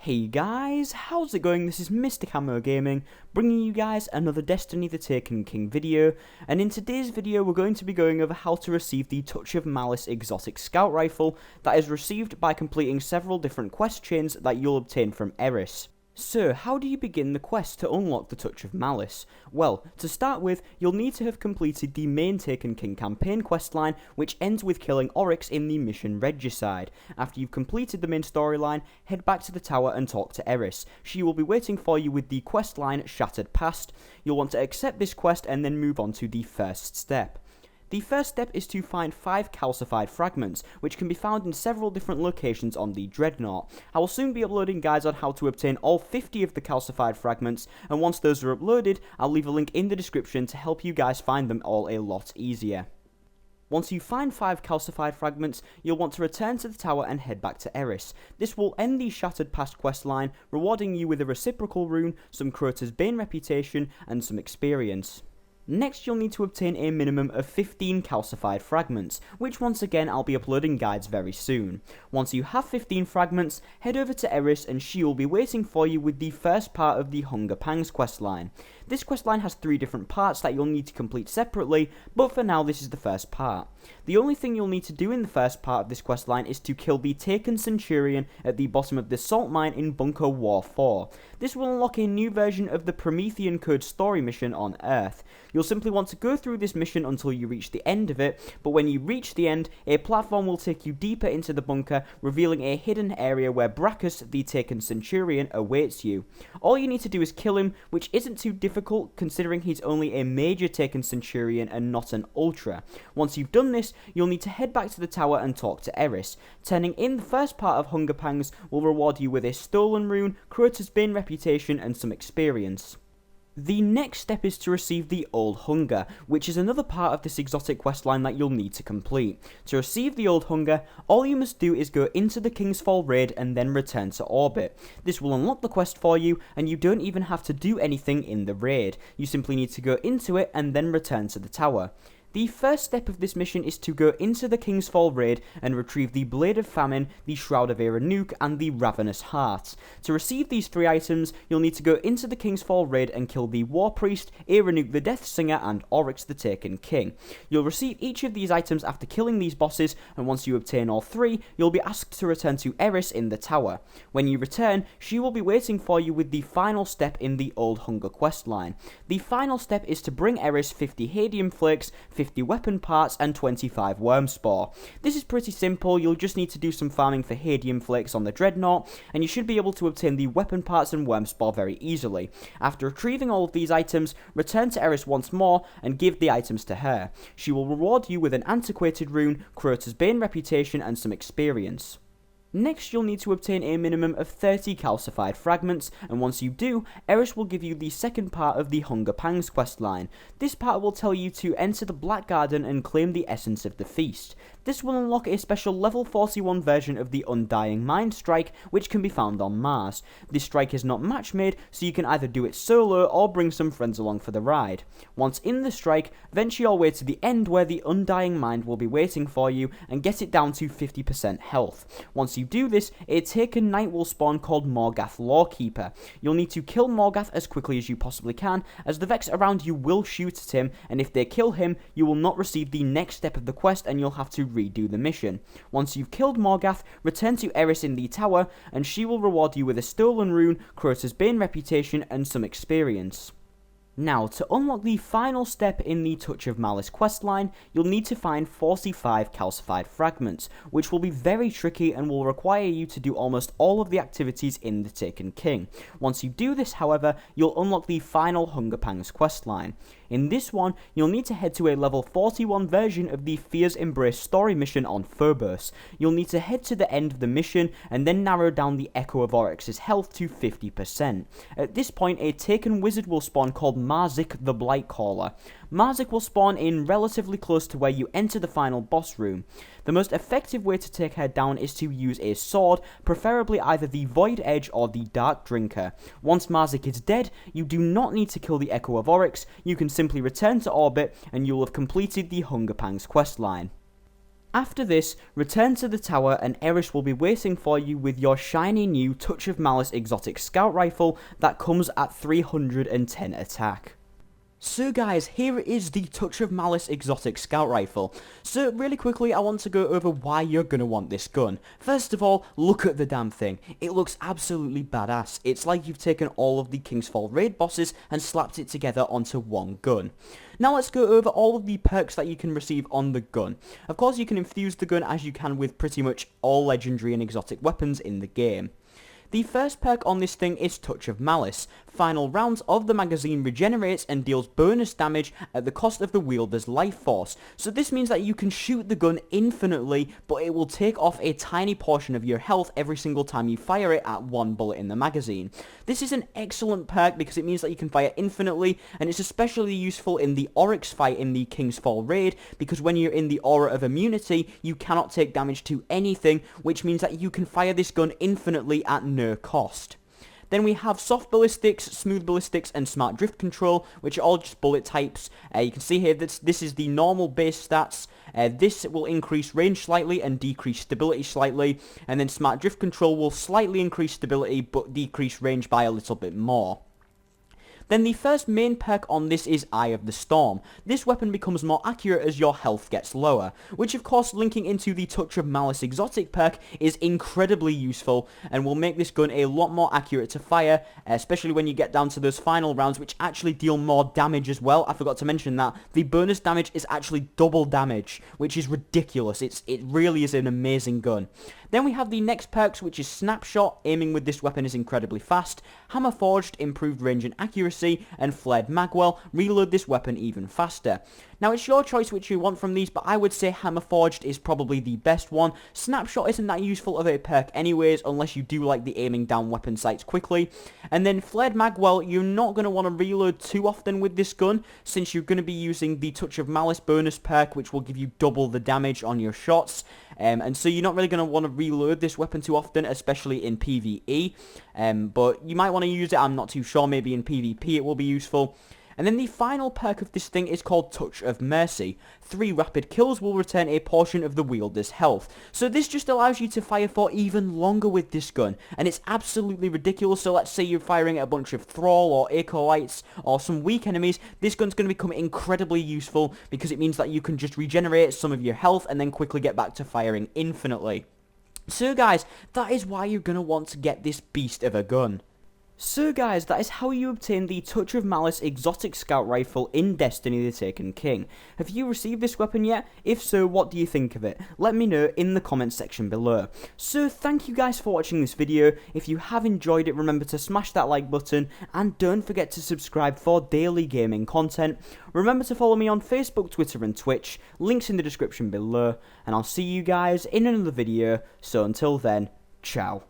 Hey guys, how's it going? This is MrCamoGaming, bringing you guys another Destiny the Taken King video, and in today's video we're going to be going over how to receive the Touch of Malice exotic scout rifle that is received by completing several different quest chains that you'll obtain from Eris. So, how do you begin the quest to unlock the Touch of Malice? Well, to start with, you'll need to have completed the main Taken King campaign questline, which ends with killing Oryx in the mission Regicide. After you've completed the main storyline, head back to the tower and talk to Eris. She will be waiting for you with the questline Shattered Past. You'll want to accept this quest and then move on to the first step. The first step is to find 5 calcified fragments, which can be found in several different locations on the Dreadnought. I will soon be uploading guides on how to obtain all 50 of the calcified fragments, and once those are uploaded, I'll leave a link in the description to help you guys find them all a lot easier. Once you find 5 calcified fragments, you'll want to return to the tower and head back to Eris. This will end the Shattered Past questline, rewarding you with a reciprocal rune, some Crota's Bane reputation, and some experience. Next, you'll need to obtain a minimum of 15 calcified fragments, which once again I'll be uploading guides very soon. Once you have 15 fragments, head over to Eris and she will be waiting for you with the first part of the Hunger Pangs questline. This questline has 3 different parts that you'll need to complete separately, but for now this is the first part. The only thing you'll need to do in the first part of this questline is to kill the Taken Centurion at the bottom of the salt mine in Bunker War 4. This will unlock a new version of the Promethean Code story mission on Earth. You'll simply want to go through this mission until you reach the end of it, but when you reach the end, a platform will take you deeper into the bunker, revealing a hidden area where Brachus, the Taken Centurion, awaits you. All you need to do is kill him, which isn't too difficult considering he's only a major Taken Centurion and not an Ultra. Once you've done this, you'll need to head back to the tower and talk to Eris. Turning in the first part of Hunger Pangs will reward you with a stolen rune, Crota's Bane reputation, and some experience. The next step is to receive the Old Hunger, which is another part of this exotic questline that you'll need to complete. To receive the Old Hunger, all you must do is go into the King's Fall raid and then return to orbit. This will unlock the quest for you, and you don't even have to do anything in the raid. You simply need to go into it and then return to the tower. The first step of this mission is to go into the King's Fall raid and retrieve the Blade of Famine, the Shroud of Aranuk, and the Ravenous Heart. To receive these 3 items, you'll need to go into the King's Fall raid and kill the War Priest, Aranuk the Death Singer, and Oryx the Taken King. You'll receive each of these items after killing these bosses, and once you obtain all 3, you'll be asked to return to Eris in the tower. When you return, she will be waiting for you with the final step in the Old Hunger questline. The final step is to bring Eris 50 Hadium Flakes, 50 weapon parts, and 25 worm spore. This is pretty simple. You'll just need to do some farming for Hadium Flakes on the Dreadnought, and you should be able to obtain the weapon parts and worm spore very easily. After retrieving all of these items, return to Eris once more and give the items to her. She will reward you with an antiquated rune, Crota's Bane reputation, and some experience. Next, you'll need to obtain a minimum of 30 calcified fragments, and once you do, Eris will give you the second part of the Hunger Pangs questline. This part will tell you to enter the Black Garden and claim the essence of the feast. This will unlock a special level 41 version of the Undying Mind Strike, which can be found on Mars. This strike is not match made, so you can either do it solo or bring some friends along for the ride. Once in the strike, venture your way to the end where the Undying Mind will be waiting for you and get it down to 50% health. Once you do this, a Taken Knight will spawn called Morgath Lawkeeper. You'll need to kill Morgath as quickly as you possibly can, as the Vex around you will shoot at him, and if they kill him, you will not receive the next step of the quest and you'll have to redo the mission. Once you've killed Morgath, return to Eris in the tower, and she will reward you with a stolen rune, Crota's Bane reputation, and some experience. Now, to unlock the final step in the Touch of Malice questline, you'll need to find 45 calcified fragments, which will be very tricky and will require you to do almost all of the activities in the Taken King. Once you do this, however, you'll unlock the final Hunger Pangs questline. In this one, you'll need to head to a level 41 version of the Fear's Embrace story mission on Phobos. You'll need to head to the end of the mission and then narrow down the Echo of Oryx's health to 50%. At this point, a Taken Wizard will spawn called Marzik the Blightcaller. Marzik will spawn in relatively close to where you enter the final boss room. The most effective way to take her down is to use a sword, preferably either the Void Edge or the Dark Drinker. Once Marzik is dead, you do not need to kill the Echo of Oryx, you can simply return to orbit and you'll have completed the Hunger Pangs questline. After this, return to the tower and Eris will be waiting for you with your shiny new Touch of Malice exotic scout rifle that comes at 310 attack. So guys, here is the Touch of Malice exotic scout rifle. So really quickly, I want to go over why you're going to want this gun. First of all, look at the damn thing. It looks absolutely badass. It's like you've taken all of the King's Fall raid bosses and slapped it together onto one gun. Now let's go over all of the perks that you can receive on the gun. Of course, you can infuse the gun as you can with pretty much all legendary and exotic weapons in the game. The first perk on this thing is Touch of Malice. Final rounds of the magazine regenerates and deals bonus damage at the cost of the wielder's life force. So this means that you can shoot the gun infinitely, but it will take off a tiny portion of your health every single time you fire it at one bullet in the magazine. This is an excellent perk because it means that you can fire infinitely, and it's especially useful in the Oryx fight in the King's Fall raid, because when you're in the aura of immunity, you cannot take damage to anything, which means that you can fire this gun infinitely at no cost. Then we have soft ballistics, smooth ballistics, and smart drift control, which are all just bullet types. You can see here that this is the normal base stats. This will increase range slightly and decrease stability slightly, and then smart drift control will slightly increase stability but decrease range by a little bit more. Then the first main perk on this is Eye of the Storm. This weapon becomes more accurate as your health gets lower, which of course linking into the Touch of Malice exotic perk is incredibly useful and will make this gun a lot more accurate to fire, especially when you get down to those final rounds which actually deal more damage as well. I forgot to mention that. The bonus damage is actually double damage, which is ridiculous. It really is an amazing gun. Then we have the next perks, which is Snapshot. Aiming with this weapon is incredibly fast. Hammer Forged, improved range and accuracy, and Flared Magwell, reload this weapon even faster. Now it's your choice which you want from these, but I would say Hammer Forged is probably the best one. Snapshot isn't that useful of a perk anyways, unless you do like the aiming down weapon sights quickly. And then Flared Magwell, you're not going to want to reload too often with this gun, since you're going to be using the Touch of Malice bonus perk, which will give you double the damage on your shots. And so you're not really going to want to reload this weapon too often, especially in PvE. But you might want to use it, I'm not too sure, maybe in PvP it will be useful. And then the final perk of this thing is called Touch of Mercy. 3 rapid kills will return a portion of the wielder's health. So this just allows you to fire for even longer with this gun, and it's absolutely ridiculous. So let's say you're firing at a bunch of Thrall or Acolytes or some weak enemies, this gun's going to become incredibly useful because it means that you can just regenerate some of your health and then quickly get back to firing infinitely. So guys, that is why you're going to want to get this beast of a gun. So guys, that is how you obtain the Touch of Malice exotic scout rifle in Destiny the Taken King. Have you received this weapon yet? If so, what do you think of it? Let me know in the comments section below. So thank you guys for watching this video. If you have enjoyed it, remember to smash that like button and don't forget to subscribe for daily gaming content. Remember to follow me on Facebook, Twitter and Twitch, links in the description below, and I'll see you guys in another video. So until then, ciao.